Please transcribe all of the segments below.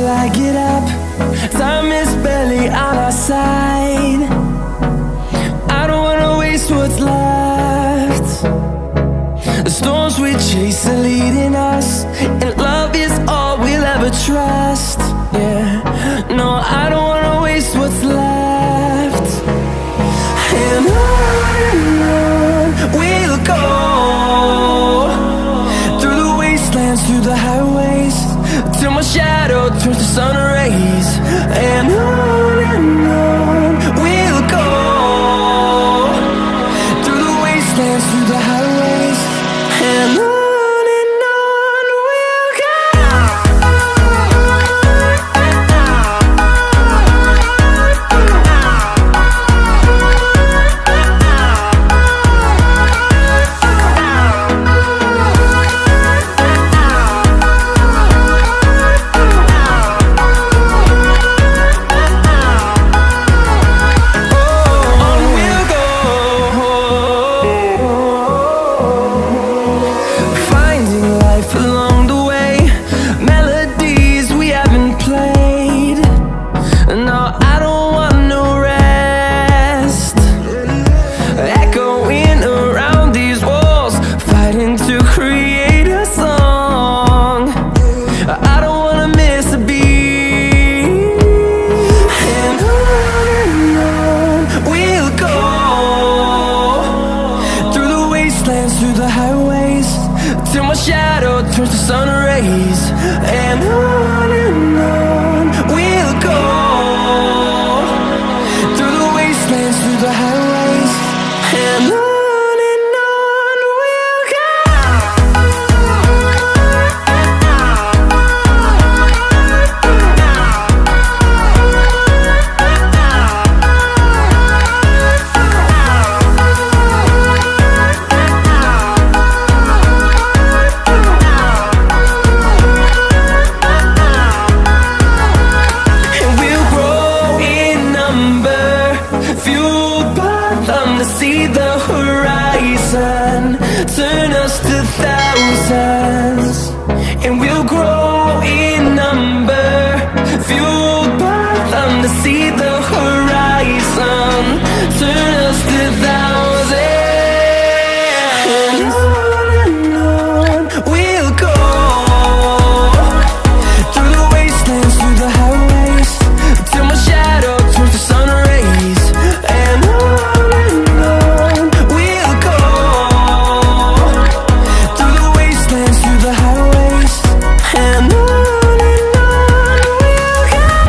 till I get up. Time is barely on our side. I don't wanna waste what's left. The storms we chase are leading us, and love is all we'll ever trust. Yeah, no, I don't wanna waste what's left. And on we'll go, through the wastelands, through the highways, till my shadow turns to sun rays. And on we'll go, through the wastelands, through the highways, and on we'll go. Through the highways, till my shadow turns to sun rays. And on we'll go, through the wastelands, through the highways, and on we'll go. See the horizon turn us to thousands, and we'll grow in number, fueled by them to see the horizon turn us to thousands. And on we'll go, through the wastelands, through the highways, till my shadow turns to sun rays. And through the highways, and on we'll go.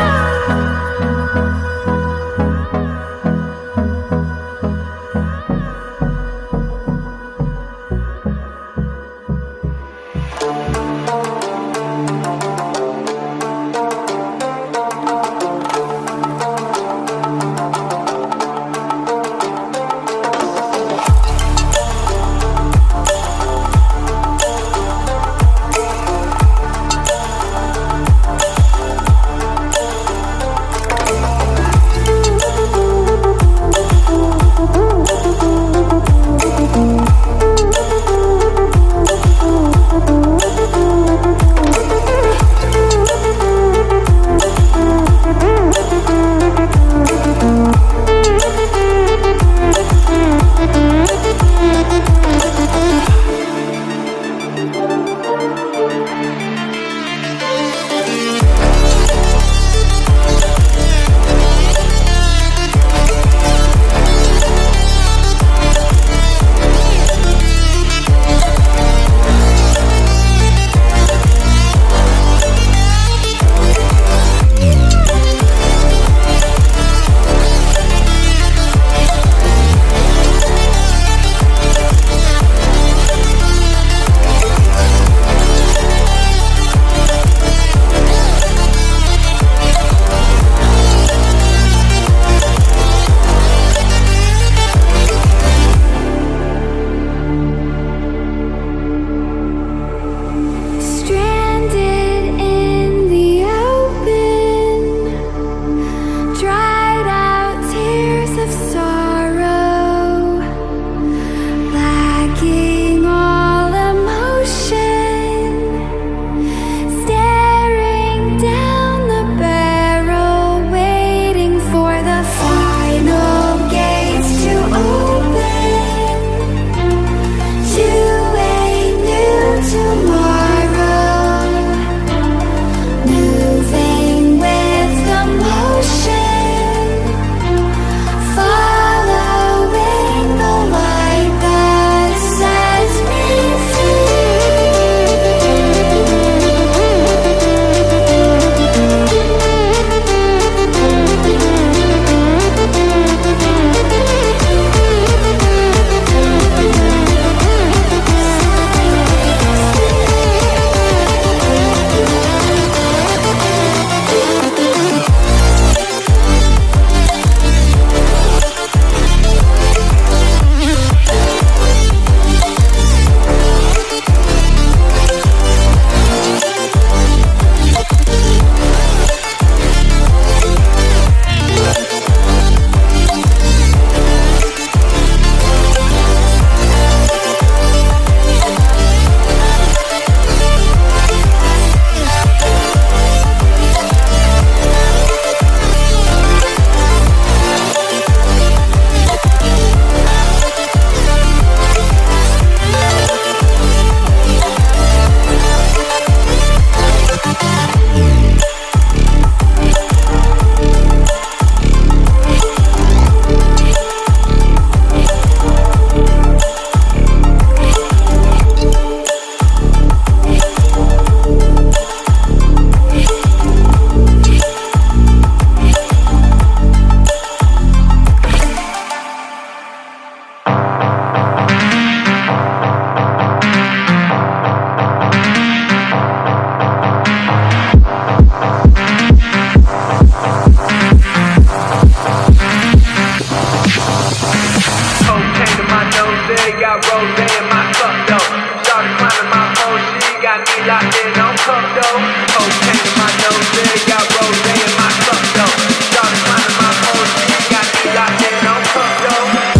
got rose in my cup though. Started climbing my pole, she got me locked in on cup though. Cocaine in my nose, got rose in my cup though. Started climbing my pole, she got me locked in on cup though.